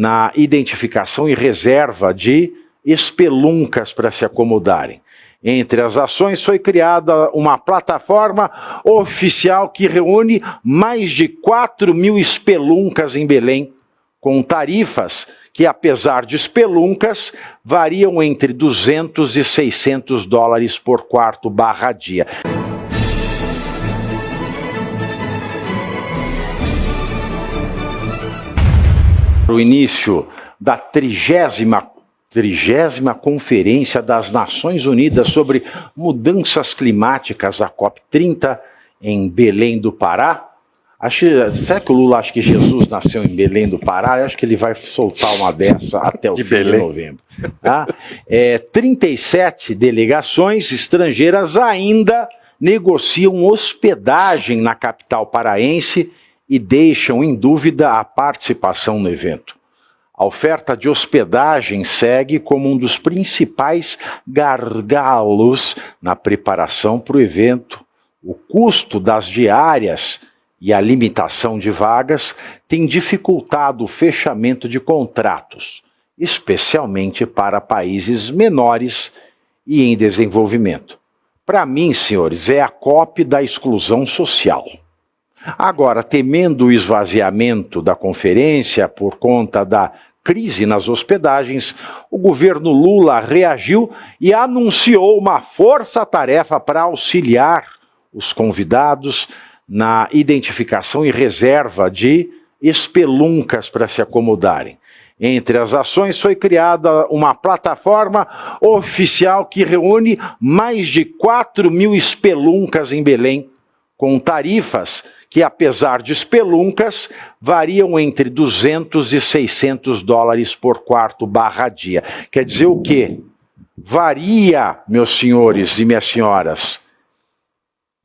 na identificação e reserva de espeluncas para se acomodarem. Entre as ações foi criada uma plataforma oficial que reúne mais de 4.000 espeluncas em Belém, com tarifas que, apesar de espeluncas, variam entre 200 e 600 dólares por quarto/dia. O início da 30ª Conferência das Nações Unidas sobre Mudanças Climáticas, a COP30, em Belém do Pará. Será que o Lula acha que Jesus nasceu em Belém do Pará? Eu acho que ele vai soltar uma dessa até o fim de novembro. Tá? 37 delegações estrangeiras ainda negociam hospedagem na capital paraense e deixam em dúvida a participação no evento. A oferta de hospedagem segue como um dos principais gargalos na preparação para o evento. O custo das diárias e a limitação de vagas têm dificultado o fechamento de contratos, especialmente para países menores e em desenvolvimento. Para mim, senhores, é a COP da exclusão social. Agora, temendo o esvaziamento da conferência por conta da crise nas hospedagens, o governo Lula reagiu e anunciou uma força-tarefa para auxiliar os convidados na identificação e reserva de espeluncas para se acomodarem. Entre as ações foi criada uma plataforma oficial que reúne mais de 4.000 espeluncas em Belém, com tarifas que, apesar de espeluncas, variam entre 200 e 600 dólares por quarto/dia. Quer dizer o quê? Varia, meus senhores e minhas senhoras,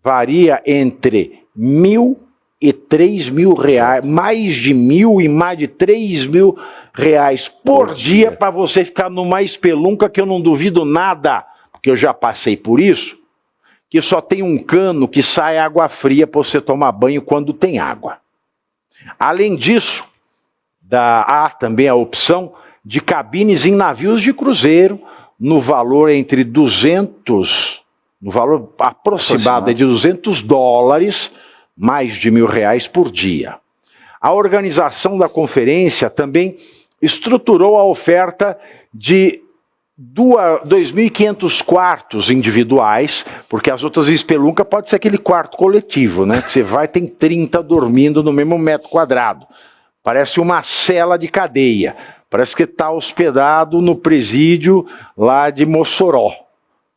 varia entre 1.000 e 3.000 reais, mais de 1.000 e mais de 3.000 reais por dia para você ficar numa espelunca que eu não duvido nada, porque eu já passei por isso, que só tem um cano que sai água fria para você tomar banho quando tem água. Além disso, há também a opção de cabines em navios de cruzeiro, no valor entre 200, no valor aproximado de 200 dólares, mais de 1.000 reais por dia. A organização da conferência também estruturou a oferta de 2.500 quartos individuais, porque as outras espeluncas pode ser aquele quarto coletivo, né? Que você vai, tem 30 dormindo no mesmo metro quadrado. Parece uma cela de cadeia. Parece que está hospedado no presídio lá de Mossoró,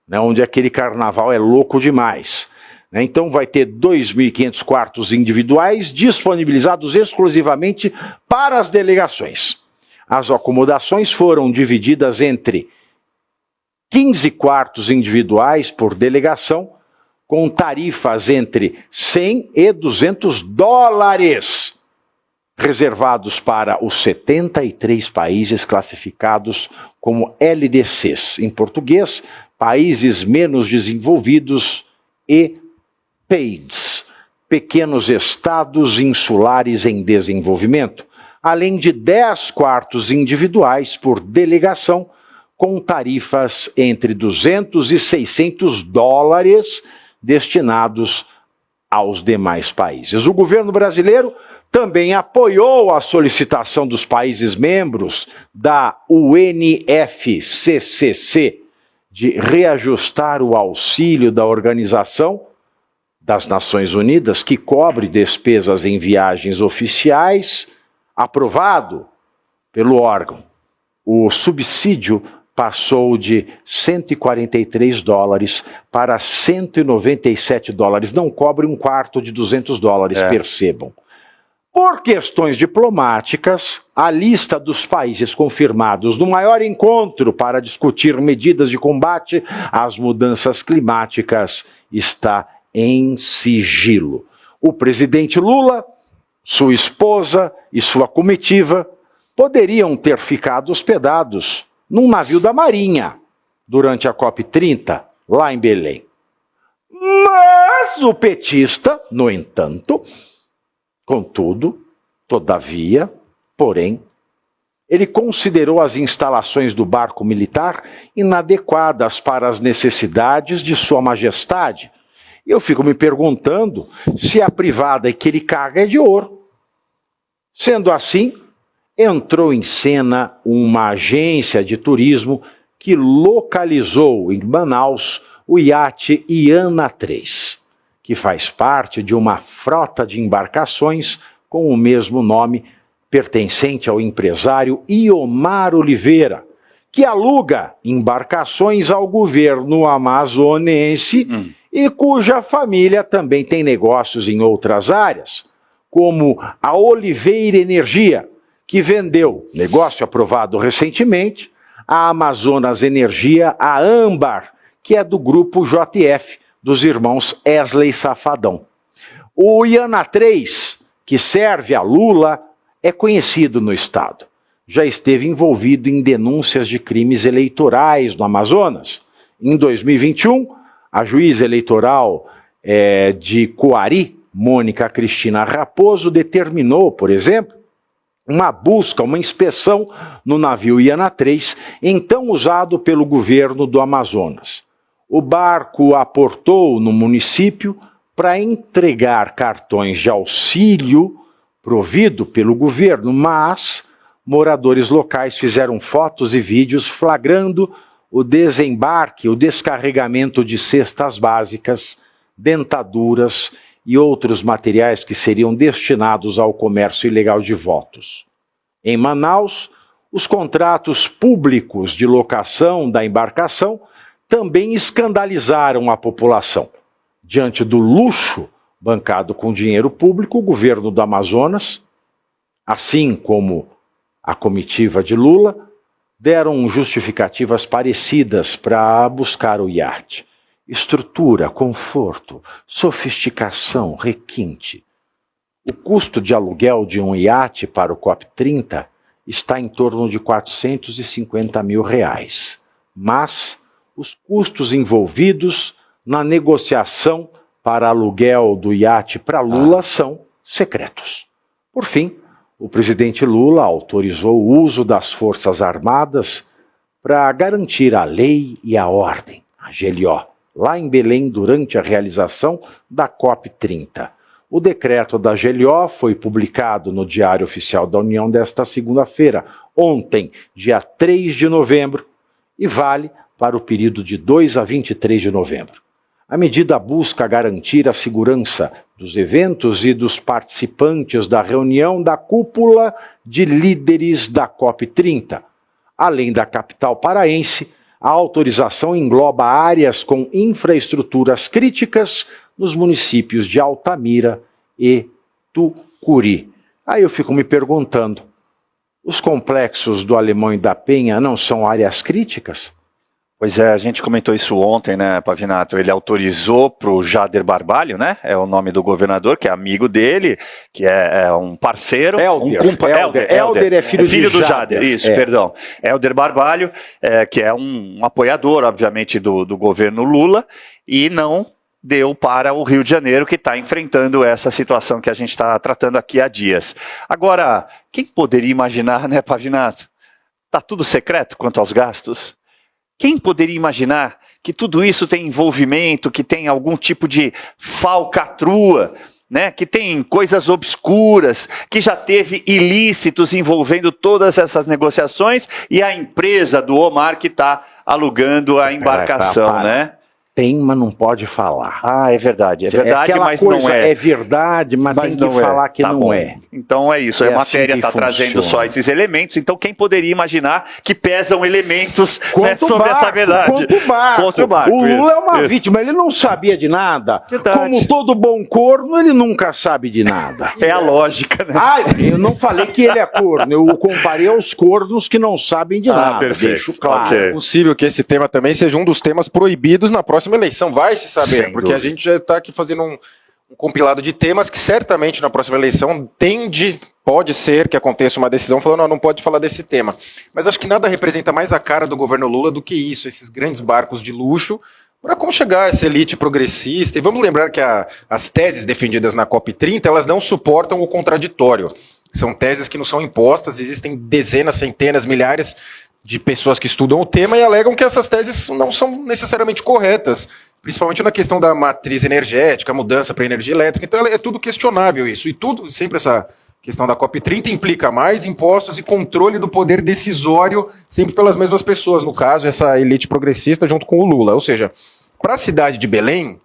né? Onde aquele carnaval é louco demais. Então vai ter 2.500 quartos individuais disponibilizados exclusivamente para as delegações. As acomodações foram divididas entre 15 quartos individuais por delegação, com tarifas entre 100 e 200 dólares, reservados para os 73 países classificados como LDCs, em português, países menos desenvolvidos, e PAIDs, pequenos estados insulares em desenvolvimento, além de 10 quartos individuais por delegação, com tarifas entre 200 e 600 dólares destinados aos demais países. O governo brasileiro também apoiou a solicitação dos países membros da UNFCCC de reajustar o auxílio da Organização das Nações Unidas, que cobre despesas em viagens oficiais, aprovado pelo órgão. O subsídio passou de 143 dólares para 197 dólares. Não cobre um quarto de 200 dólares, percebam. Por questões diplomáticas, a lista dos países confirmados no maior encontro para discutir medidas de combate às mudanças climáticas está em sigilo. O presidente Lula, sua esposa e sua comitiva poderiam ter ficado hospedados num navio da Marinha durante a COP30, lá em Belém. Mas o petista, no entanto, contudo, todavia, porém, ele considerou as instalações do barco militar inadequadas para as necessidades de Sua Majestade. E eu fico me perguntando se a privada que ele carga é de ouro. Sendo assim, entrou em cena uma agência de turismo que localizou em Manaus o iate Iana III, que faz parte de uma frota de embarcações com o mesmo nome, pertencente ao empresário Iomar Oliveira, que aluga embarcações ao governo amazonense e cuja família também tem negócios em outras áreas, como a Oliveira Energia, que vendeu, negócio aprovado recentemente, a Amazonas Energia, a Âmbar, que é do grupo JF, dos irmãos Wesley Safadão. O Iana III, que serve a Lula, é conhecido no estado. Já esteve envolvido em denúncias de crimes eleitorais no Amazonas. Em 2021, a juíza eleitoral de Coari, Mônica Cristina Raposo, determinou, por exemplo, uma busca, uma inspeção no navio Iana III, então usado pelo governo do Amazonas. O barco aportou no município para entregar cartões de auxílio provido pelo governo, mas moradores locais fizeram fotos e vídeos flagrando o desembarque, o descarregamento de cestas básicas, dentaduras e outros materiais que seriam destinados ao comércio ilegal de votos. Em Manaus, os contratos públicos de locação da embarcação também escandalizaram a população. Diante do luxo bancado com dinheiro público, o governo do Amazonas, assim como a comitiva de Lula, deram justificativas parecidas para buscar o iate. Estrutura, conforto, sofisticação, requinte. O custo de aluguel de um iate para o COP30 está em torno de R$450 mil, mas os custos envolvidos na negociação para aluguel do iate para Lula são secretos. Por fim, o presidente Lula autorizou o uso das Forças Armadas para garantir a lei e a ordem, a GLO, lá em Belém durante a realização da COP30. O decreto da GLO foi publicado no Diário Oficial da União desta segunda-feira, ontem, dia 3 de novembro, e vale para o período de 2 a 23 de novembro. A medida busca garantir a segurança dos eventos e dos participantes da reunião da cúpula de líderes da COP30. Além da capital paraense, a autorização engloba áreas com infraestruturas críticas nos municípios de Altamira e Tucuri. Aí eu fico me perguntando, os complexos do Alemão e da Penha não são áreas críticas? Pois é, a gente comentou isso ontem, né, Pavinato? Ele autorizou para o Jader Barbalho, né? É o nome do governador, que é amigo dele, que é um parceiro. Helder é filho do Jader. Isso, perdão. Helder Barbalho, que é um apoiador, obviamente, do governo Lula, e não deu para o Rio de Janeiro, que está enfrentando essa situação que a gente está tratando aqui há dias. Agora, quem poderia imaginar, né, Pavinato? Está tudo secreto quanto aos gastos? Quem poderia imaginar que tudo isso tem envolvimento, que tem algum tipo de falcatrua, né? Que tem coisas obscuras, que já teve ilícitos envolvendo todas essas negociações e a empresa do Omar que está alugando a embarcação, né? Tem, mas não pode falar. Ah, é verdade, mas não é. É verdade, mas tem que falar que não é. Então é isso, a matéria está trazendo só esses elementos, então quem poderia imaginar que pesam elementos sobre essa verdade? Contra o barco. O Lula é uma vítima, ele não sabia de nada. Verdade. Como todo bom corno, ele nunca sabe de nada. É a lógica, né? Eu não falei que ele é corno, eu comparei aos cornos que não sabem de nada. Perfeito. Deixo claro. Okay. É possível que esse tema também seja um dos temas proibidos na próxima eleição, vai se saber, sem porque dúvida. A gente já está aqui fazendo um compilado de temas que certamente na próxima eleição pode ser que aconteça uma decisão falando, não pode falar desse tema. Mas acho que nada representa mais a cara do governo Lula do que isso, esses grandes barcos de luxo, para aconchegar essa elite progressista. E vamos lembrar que as teses defendidas na COP30, elas não suportam o contraditório. São teses que não são impostas, existem dezenas, centenas, milhares de pessoas que estudam o tema e alegam que essas teses não são necessariamente corretas, principalmente na questão da matriz energética, mudança para energia elétrica. Então é tudo questionável isso. E tudo, sempre essa questão da COP30 implica mais impostos e controle do poder decisório, sempre pelas mesmas pessoas, no caso, essa elite progressista junto com o Lula. Ou seja, para a cidade de Belém,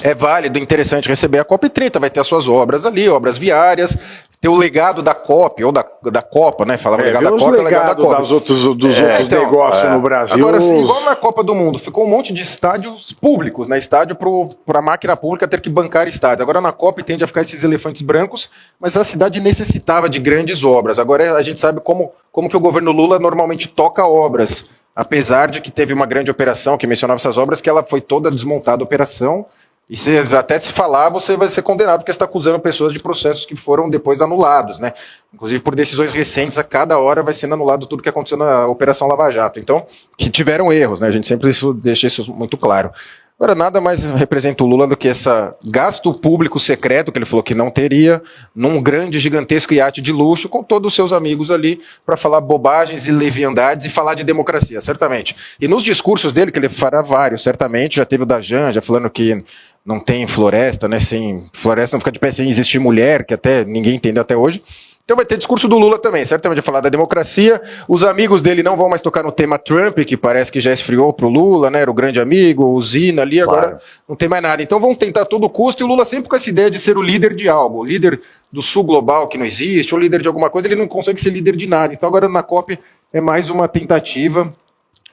é válido, interessante receber a COP30, vai ter as suas obras ali, obras viárias, ter o legado da COP, ou da Copa, né? Falava legado da COP, o legado da Copa. Dos outros negócios no Brasil. Agora, igual na Copa do Mundo, ficou um monte de estádios públicos, né? Estádio para a máquina pública ter que bancar estádios. Agora na COP tende a ficar esses elefantes brancos, mas a cidade necessitava de grandes obras. Agora a gente sabe como que o governo Lula normalmente toca obras, apesar de que teve uma grande operação que mencionava essas obras, que ela foi toda desmontada a operação. E até se falar, você vai ser condenado, porque você está acusando pessoas de processos que foram depois anulados, né? Inclusive por decisões recentes, a cada hora vai sendo anulado tudo que aconteceu na Operação Lava Jato. Então, que tiveram erros, né? A gente sempre deixa isso muito claro. Agora, nada mais representa o Lula do que esse gasto público secreto, que ele falou que não teria, num grande, gigantesco iate de luxo, com todos os seus amigos ali, para falar bobagens e leviandades e falar de democracia, certamente. E nos discursos dele, que ele fará vários, certamente, já teve o da Janja falando que não tem floresta, né? Sem floresta não fica de pé sem existir mulher, que até ninguém entendeu até hoje. Então vai ter discurso do Lula também, certamente vai falar da democracia. Os amigos dele não vão mais tocar no tema Trump, que parece que já esfriou pro Lula, né? Era o grande amigo, o Zina ali, agora claro, não tem mais nada. Então vão tentar a todo custo, e o Lula sempre com essa ideia de ser o líder de algo, o líder do sul global que não existe, o líder de alguma coisa, ele não consegue ser líder de nada. Então agora na COP é mais uma tentativa,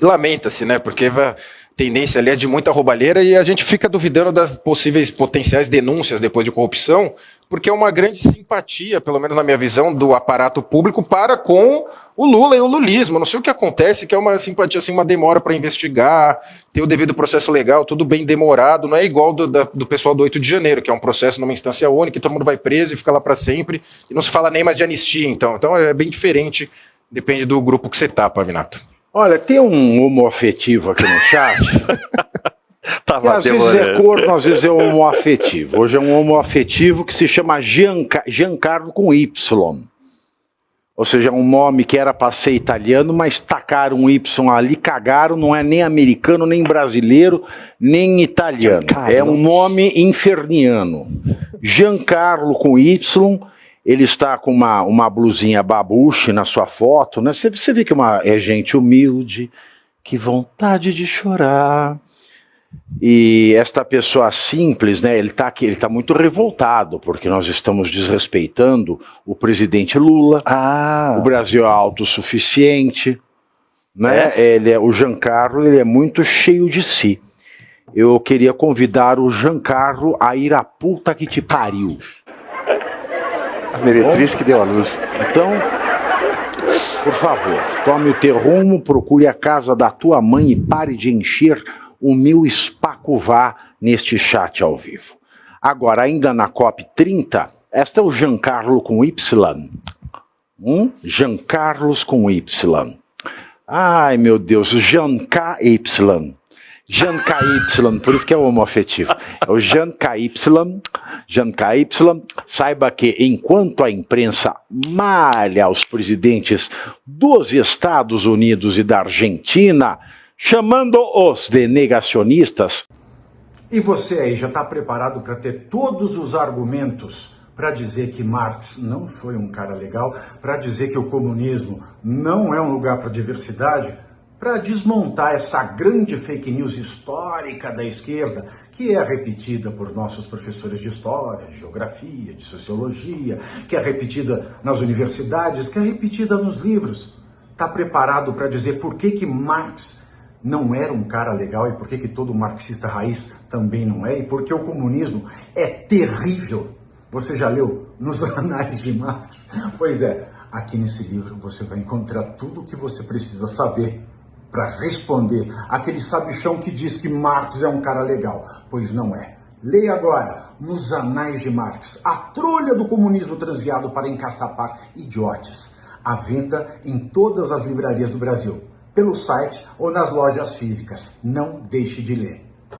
lamenta-se, né? Porque a tendência ali é de muita roubalheira e a gente fica duvidando das possíveis potenciais denúncias depois de corrupção, porque é uma grande simpatia, pelo menos na minha visão, do aparato público para com o Lula e o lulismo. Não sei o que acontece, que é uma simpatia, assim, uma demora para investigar, ter o devido processo legal, tudo bem demorado, não é igual do pessoal do 8 de janeiro, que é um processo numa instância única, que todo mundo vai preso e fica lá para sempre, e não se fala nem mais de anistia, então é bem diferente, depende do grupo que você tá, Pavinato. Olha, tem um homoafetivo aqui no chat. Que às vezes é corno, às vezes é homoafetivo. Hoje é um homoafetivo que se chama Giancarlo com Y. Ou seja, um nome que era para ser italiano, mas tacaram um Y ali, cagaram, não é nem americano, nem brasileiro, nem italiano. Giancarlo. É um nome inferniano. Giancarlo com Y. Ele está com uma blusinha babuche na sua foto, né? Você vê que é gente humilde, que vontade de chorar. E esta pessoa simples, né? Ele tá muito revoltado, porque nós estamos desrespeitando o presidente Lula. O Brasil é autossuficiente, né? O Giancarlo, ele é muito cheio de si. Eu queria convidar o Giancarlo a ir à puta que te pariu. A meretriz que deu a luz. Então, por favor, tome o teu rumo, procure a casa da tua mãe e pare de encher o meu espacuvá neste chat ao vivo. Agora, ainda na COP30, esta é o Giancarlo com Y. Giancarlos com Y. Ai, meu Deus, Gianky. Gianky, por isso que é homoafetivo. É o Gianky. Saiba que enquanto a imprensa malha os presidentes dos Estados Unidos e da Argentina, chamando-os de negacionistas. E você aí já está preparado para ter todos os argumentos para dizer que Marx não foi um cara legal, para dizer que o comunismo não é um lugar para diversidade? Para desmontar essa grande fake news histórica da esquerda, que é repetida por nossos professores de história, de geografia, de sociologia, que é repetida nas universidades, que é repetida nos livros. Está preparado para dizer por que Marx não era um cara legal e por que todo marxista raiz também não é, e por que o comunismo é terrível? Você já leu Nos Anais de Marx? Pois é, aqui nesse livro você vai encontrar tudo o que você precisa saber para responder aquele sabichão que diz que Marx é um cara legal, pois não é. Leia agora, Nos Anais de Marx, a trolha do comunismo transviado para encaçapar idiotes. À venda em todas as livrarias do Brasil, pelo site ou nas lojas físicas. Não deixe de ler.